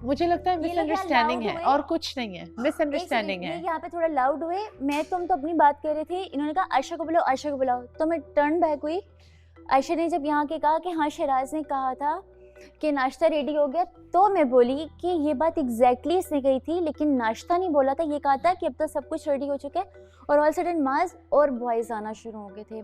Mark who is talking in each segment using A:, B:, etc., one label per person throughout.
A: मुझे लगता है मिसअंडरस्टैंडिंग है और कुछ नहीं है, मिसअंडरस्टैंडिंग है।
B: यहाँ पे थोड़ा लाउड हुए, मैं तुम तो अपनी बात कर रहे थे, इन्होंने कहा आयशा को बुलाओ, आयशा को बुलाओ, तो मैं टर्न बैक हुई। आयशा ने जब यहाँ के कहा कि हाँ शराज ने कहा था कि नाश्ता रेडी हो गया, तो मैं बोली कि ये बात एग्जैक्टली इसने कही थी, लेकिन नाश्ता नहीं बोला था, ये कहा था कि अब तो सब कुछ रेडी हो चुका है। और ऑल सडन माज और बॉयज आना शुरू हो गए थे।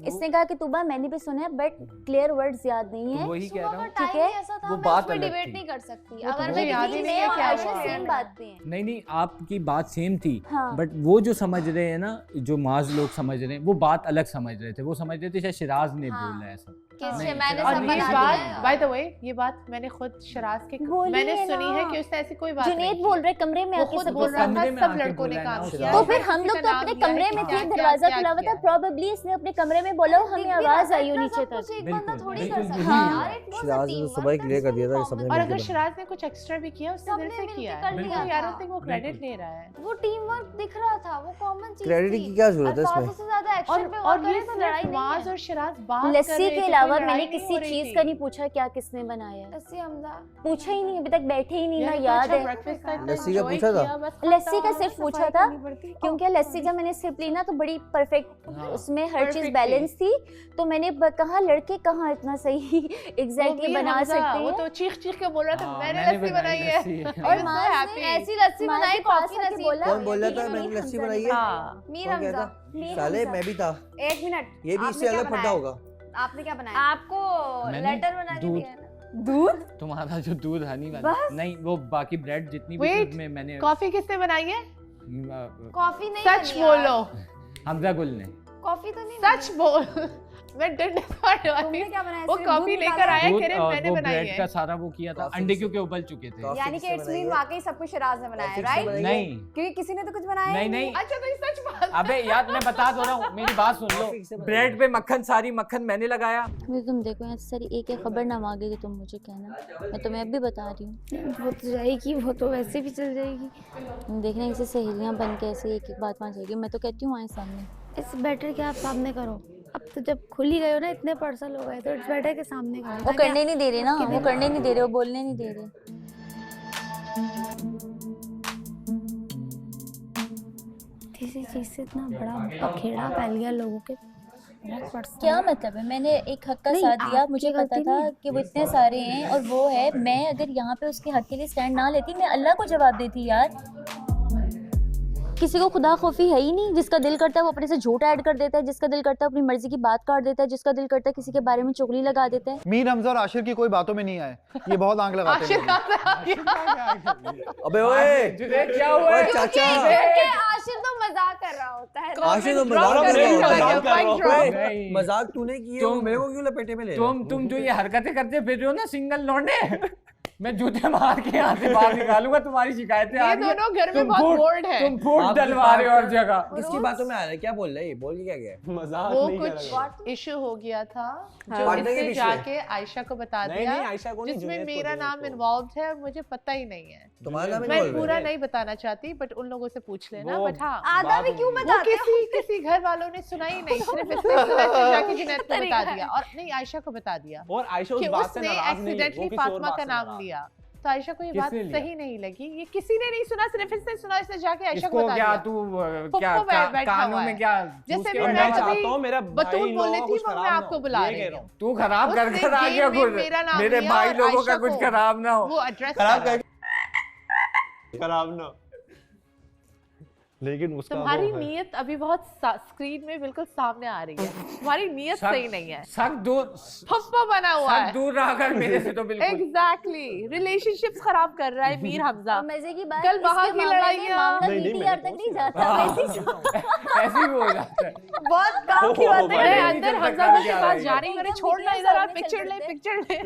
B: इसने कहा कि तुबा मैंने भी सुना है बट क्लियर वर्ड्स याद नहीं है।
C: वही कह रहा हूँ,
B: ठीक है,
C: वो बात अलग
D: डिबेट
C: थी।
D: नहीं कर सकती।
A: अगर मैं याद ही नहीं है क्या
B: आयशा सेम बात पे है।
C: नहीं आपकी बात सेम थी,
B: हाँ।
C: बट वो जो समझ रहे हैं ना, जो माज लोग समझ रहे हैं, वो बात अलग समझ रहे थे। वो समझ रहे थे शायद शिराज ने बोला है ऐसा।
D: मैंने
A: और
D: सब
A: ये
D: बना
A: बात
D: दिया है।
A: बाय द वे, ये बात मैंने खुद शराज के
B: बोली
A: मैंने
B: है
A: सुनी
B: ना।
A: है कि उसने ऐसी कोई बात नहीं
B: जुनैद
A: की।
B: बोल रहे कमरे में
A: वो
B: आके
A: खुद
B: सब
A: बोल रहा था,
C: कमरे में
A: सब
C: आके
A: लड़कों ने
C: बोला है
A: काम
C: ना,
A: किया।
B: तो फिर
A: किसी
B: हम लोग
A: का
B: तो
A: नाम
B: अपने
A: लिया है
B: कमरे
A: कि
B: में
A: क्या-
B: थे,
A: क्या-
B: दरवाजा
A: क्या
B: खुला हुआ था,
A: किया।
B: प्रोबेबली इसने अपने कमरे में बोला हमें आवाज आई हो नीचे तक।
D: एक बंदा थोड़ी कर
C: बिल्कुल,
D: सकता है
B: हाँ।
D: यार, it was a
E: शिराज ने
D: teamwork,
E: सुबह ही
D: that's
E: clear कर दिया था कि
D: very
E: सबने
D: common।
A: और
E: मिलके
A: अगर
E: बना।
A: शराज ने कुछ एक्स्ट्रा भी किया, उसने दिल
D: सबने
A: से
D: मिलके
A: किया
D: कर
A: है।
D: लिया
A: आई
D: था।
A: डोंट थिंक वो क्रेडिट ले रहा है।
D: वो टीम वर्क दिख रहा था, वो कॉमन चीज
E: Credit
D: थी।
E: की क्या जरूरत है इसमें?
D: अल्फाजों से ज्यादा
A: और
D: एक्शन पे
A: और
D: और
A: ये
D: तो लड़ाई
A: सिर्फ
D: नहीं
A: माज
D: है।
A: और शराज बात कर
B: लस्सी
A: रहे
B: के
A: थे,
B: अलावा
A: कोई लड़ाई
B: मैंने
A: नहीं
B: किसी
A: हो रही
B: चीज
A: थी।
B: का नहीं पूछा क्या किसने बनाया है।
D: लस्सी हमजा
B: पूछा ही नहीं, अभी तक बैठे ही नहीं ना
A: यार,
B: याद
A: अच्छा
B: है।
A: breakfast का इतना
E: लस्सी का
A: enjoy
E: पूछा था?
A: किया, बस
B: लस्सी का
A: खत्म।
B: सिर्फ पूछा था क्योंकि लस्सी जब मैंने सिर्फ ली ना तो बड़ी परफेक्ट
C: हाँ।
B: उसमें हर चीज
A: Perfect
B: बैलेंस थी। तो मैंने कहा लड़के कहाँ इतना सही एग्जैक्टली
A: वो
B: बना
A: हमजा,
B: सकते
A: वो
B: हैं।
A: तो चीख चीख के बोल रहा था,
C: हाँ,
A: मैंने
C: मैंने
A: लस्सी बनाई है।
C: लस्सी।
A: और
D: और
A: माज
D: माज
A: ने
D: ने ऐसी लस्सी
B: माज
D: बनाई,
B: के पास
D: कॉफी
B: आके
D: नसीब
B: बोला,
E: कौन बोल रहा था
B: मीर
E: मैंने लस्सी
B: हमजा
E: बनाई
B: ने।
E: है?
A: हाँ,
D: मीर
E: कौन कहता?
D: हमजा।
B: मीर
E: साले
B: हमजा।
E: मैं भी था।
D: एक मिनट,
E: ये भी
D: आपने
E: इससे
D: क्या
E: अलग पढ़ता
D: बनाया?
E: होगा।
D: आपने क्या बनाया? आपको
C: मैंने
D: लेटर बना के
C: दूध-
D: दिया है ना?
B: दूध
C: तुम्हारा जो दूध हनी वाला,
B: बस?
C: नहीं वो बाकी ब्रेड जितनी भी
A: Wait,
C: थी उसमें मैंने
A: कॉफी किसने बनाई है?
D: कॉफी नहीं
A: सच
D: बनी यार।
A: बोलो,
C: हमजा गुल ने।
D: कॉफी तो नहीं
A: सच
D: बनी।
A: बोल। मैं डर
D: तुमने क्या बनाया?
A: वो
D: सिर्फ
A: कॉफी
D: दूध
A: लेकर
D: निकाला?
A: आया,
C: दूध
A: कह रहे
C: और
A: मैंने
C: वो
A: बनाई
C: ब्रेड का
A: है।
C: सारा वो किया था,
E: कॉफी
C: अंडे
E: से-
C: क्योंकि उबल चुके थे।
E: कॉफी
D: यानी कि
E: किसने
D: इट्स
E: बनाई
D: मीन
E: है?
D: वाकई सब कुछ शिराज ने बनाया है,
E: कॉफी किसने
D: राइट?
E: बनाई है?
C: नहीं,
D: क्योंकि किसी ने तो कुछ बनाया
C: नहीं
D: ही
C: नहीं,
A: अच्छा तो ये सच बात
C: अबे यार मैं बता तो रहा हूँ, मेरी बात सुन लो।
E: कॉफी किसने बनाई
C: ब्रेड पे मक्खन, सारी मक्खन मैंने लगाया।
B: तुम देखो यहाँ से सारी एक एक खबर ना मांगेगी तुम मुझे कहना, मैं तुम्हें अब भी बता रही हूँ।
F: वो तो जाएगी, वो तो वैसे भी चल जाएगी।
B: देखना इसे सहेलियाँ बन के ऐसे एक एक बात मान जाएगी। मैं तो कहती हूँ आए सामने।
F: इससे बेटर कि आप सामने करो। अब तो जब खुल ही गए हो ना, इतने पार्सल हो गए, तो इट्स बेटर कि सामने करो।
B: वो करने नहीं दे रहे ना, वो करने नहीं दे रहे, वो बोलने नहीं दे रहे।
F: किसी चीज से इतना बड़ा पखेड़ा फैल गया लोगों के। बहुत पर्सनल।
B: क्या मतलब है? मैंने एक हक का
F: नहीं,
B: साथ दिया,
F: आपकी
B: मुझे पता
F: गलती
B: था
F: नहीं।
B: कि वो इतने सारे हैं और वो है। मैं अगर यहाँ पे उसके हक के लिए स्टैंड ना लेती, मैं अल्लाह को जवाब देती यार। किसी को खुदा खौफी है ही नहीं। जिसका दिल करता है वो अपने से झूठ ऐड कर देता है, जिसका दिल करता है अपनी मर्जी की बात काट देता है, जिसका दिल करता है किसी के बारे में चुगली लगा देता है।
G: मीर हमजा और आशिर की कोई बातों में नहीं आए, ये बहुत आंख लगाते
A: आशिर
G: हैं।
A: कहाँ से आ गया?
E: अबे ओए
C: जुनैद क्या हुआ
E: ओए
C: है?
E: चाचा,
D: क्योंकि आशिर तो मजाक कर रहा होता है ना।
E: आशिर तो
A: Drop
E: मजाक
A: कर
E: कर
A: रही
E: रहा
A: हो,
E: है।
A: mic drop।
C: नहीं।
E: मजाक तूने की है, वो मेरे को क्यों लपेटे में ले रहा है?
C: तुम जो ये हरकतें करते फिर रहे हो ना सिंगल लौंडे, मैं जूते मार के यहाँ से बाहर निकालूंगा। तुम्हारी शिकायतें आ
A: ये
C: रही हैं।
A: दोनों घर में
C: तुम
A: बहुत
C: फूट-
A: बोर्ड है।
C: तुम फूट
E: आपके
C: डलवा रहे हो हर
E: पास-
C: जगह।
E: किसकी बातों में आ रहा है? क्या बोल रहा है? ये बोल के क्या गया?
H: मजाक
A: वो
H: नहीं कर
A: कुछ
H: रहा।
A: इशू हो गया था
E: हाँ।
A: जो
E: पार्टनर के
A: इसने
E: पीछे।
A: जाके आयशा को बता
H: नहीं
A: दिया,
H: नहीं, आयशा को नहीं,
A: जिसमें
H: जुनैद को,
A: मेरा
H: जुनैद
A: नाम
H: को।
A: इन्वॉल्व है और मुझे पता ही नहीं है।
E: तुम्हारा नाम
A: मैं
E: involved है?
A: पूरा नहीं बताना चाहती, बट उन लोगों से पूछ लेना।
H: वो
A: बट हाँ,
D: आधा भी क्यों
A: वो
D: बताते हो?
A: किसी घर वालों ने सुना ही नहीं, सिर्फ इसने सुना, इसने जाके जुनैद को बता दिया और नहीं आयशा को बता दिया
H: और आयशा उस
A: कि
H: बात से
A: उसने
H: नाराज नहीं है, वो
A: एक्सीडेंटली
H: किसी और
A: फातिमा
H: बात
A: का
H: से
A: नाम
H: नाराज।
A: लिया। तो आयशा को ये बात
C: किसने लिया?
A: सही नहीं लगी। ये किसी ने नहीं सुना, सिर्फ इसने सुना, इसने जाके आयशा को
C: इसको
A: बता
C: क्या
A: दिया।
C: तू क्या
A: बैठा
C: कानों
A: हुआ
C: में
A: है।
C: क्या
A: जैसे
C: घुस के
A: भी
H: मैं
C: बैठा
A: मैं
C: है?
H: चाहता हूँ मेरा
A: बतूल
H: भाई
A: बोल रही
H: लोगों
A: थी,
H: को
A: वो
H: कुछ
A: मैं
H: खराब
A: आपको
H: ना हो,
A: बुला
H: ये
A: रही
H: कह रहा
A: हूँ।
H: हूँ।
C: तू खराब कर
A: उसने
C: कर आ गया
A: गेम में
C: खुद।
A: मेरा नाम
C: मेरे
A: लिया
C: भाई
A: और
C: लोगों का
A: आयशा
C: कुछ
A: को
C: खराब ना हो।
A: वो एड्रेस
H: खराब कर खराब ना, लेकिन उसका
A: तुम्हारी
H: वो है।
A: नीयत अभी बहुत स्क्रीन में बिल्कुल सामने आ रही है। तुम्हारी नीयत सही नहीं है।
C: सक दूर
A: फप्पा बना हुआ
C: सक
A: है।
C: दूर रहा कर मेरे से तो बिल्कुल।
A: एग्जैक्टली, रिलेशनशिप्स खराब कर रहा है मीर हमजा।
B: और मजे की बात,
A: कल वहाँ
B: इसके
A: की
B: मामले में
A: लड़ाइयाँ-
B: मामला
H: नहीं, नहीं,
B: BTR तक
H: मैंने
B: नहीं जाता, वैसे ही
C: ऐसे ही हो जाता है।
D: बहुत काम की बात
C: भाई,
A: अरे
D: है।
A: अंदर
C: नहीं
A: हमजा
C: चलता
A: के
C: क्या
A: पास
C: है?
A: जा रही, मैंने
B: एकदम
A: छोड़ना
B: वीडियो
A: इधर,
B: सामने
A: पिक्चर ले,
B: चलते
A: पिक्चर ले।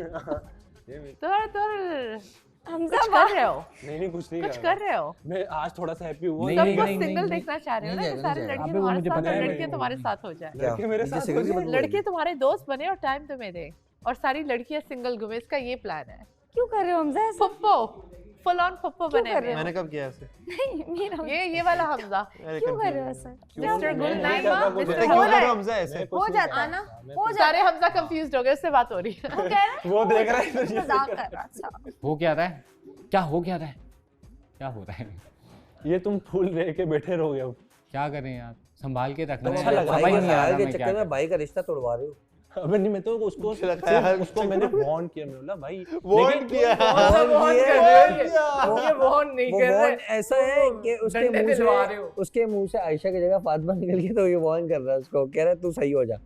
A: तो
D: हमजा
A: कुछ कर रहे हो,
H: नहीं कुछ नहीं
A: कुछ कर रहे हो।
H: मैं आज थोड़ा सा हैप्पी हुआ।
C: नहीं,
A: सब
C: नहीं,
A: कुछ
C: नहीं,
A: सिंगल
C: नहीं,
A: देखना चाह रहे हो ना,
E: नहीं
A: कि
E: जाएगा,
A: सारे
E: नहीं
A: लड़के
C: जाएगा।
A: तुम्हारे
C: मुझे
A: साथ
C: पता
A: और
C: है,
A: लड़के
C: मैं-
A: तुम्हारे साथ हो जाए।
E: क्या?
H: लड़के मेरे
E: इनके
H: साथ
E: सिगरेट की
H: हो
E: बदबू
H: जाए।
A: लड़के तुम्हारे दोस्त बने और टाइम तुम्हें दे, और सारी लड़कियां सिंगल घूमे। इसका ये प्लान है।
D: क्यों कर रहे हो हमजा ऐसा?
A: फुप्पो, फुल ऑन फुप्पो बने
D: कर
A: हुए
D: रहे
A: हैं।
G: मैंने कब किया ऐसे?
D: नहीं मेरा
A: ये वाला हमजा,
D: क्यों कर रहे हो ऐसा?
A: मिस्टर गुल
H: नहीं
A: नाइमा,
H: करता कुछ
A: मिस्टर
H: ऐसा।
G: क्यों
A: हो
G: कर
A: रहा
G: रहे
A: है।
G: हो हमजा ऐसे?
D: हो जाता है ना, हो जाता
A: सारे हमजा कंफ्यूज्ड हो गए, उससे बात हो रही है।
D: है। वो कह रहा है
H: वो देख रहा है तो ये
D: मजाक कर रहा था।
C: वो क्या रहा है? क्या हो क्या रहा है, क्या हो रहा है?
H: ये तुम फूल रह के बैठे रहोगे अब।
C: क्या करें यार, संभाल के रखना
E: तुम
C: है,
E: अपने
C: समझ
E: भाई
C: नहीं आ रहा
E: के
C: मैं क्या
E: चक्कर में
C: करूं।
E: भाई का रिश्ता तोड़वा रहे हो।
H: अबे नहीं, मैं तो उसको लगता है यार, उसको मैंने वार्न किया, मैं बोला भाई
C: Warn किया।
E: warn
C: ये warn नहीं
E: वो
C: कर रहे।
E: वॉन ऐसा है कि उसके
C: डंडे
E: मुंह
C: दिलवा रहे हो।
E: से उसके मुंह से आयशा की जगह फातिमा निकल गई तो ये वॉन कर रहा है उसको, कह रहा है तू सही हो जा।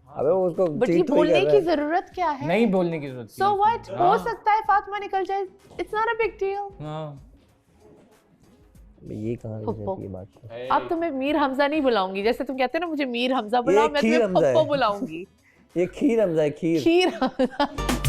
E: अबे वो उसको
A: बट ये
E: cheat थोड़ी
A: बोलने
E: कर
A: की
E: रहा है।
A: जरूरत क्या है?
C: नहीं बोलने की जरूरत
A: सो व्हाट, हो
C: हाँ।
A: सकता है फातिमा निकल जाए, it's not a big deal.
C: हाँ।
E: ये कहाँ से
A: फुप्पो।
E: ये बात है?
A: अब तुम्हें मीर हमजा नहीं बुलाऊंगी, जैसे तुम कहते हो ना मुझे मीर हमजा बुलाओ, मैं
E: खीर
A: तुम्हें
E: हमजा है।
A: फुप्पो बुलाऊंगी।
E: ये खीर हमजा है, खीर।
A: खीर हमजा।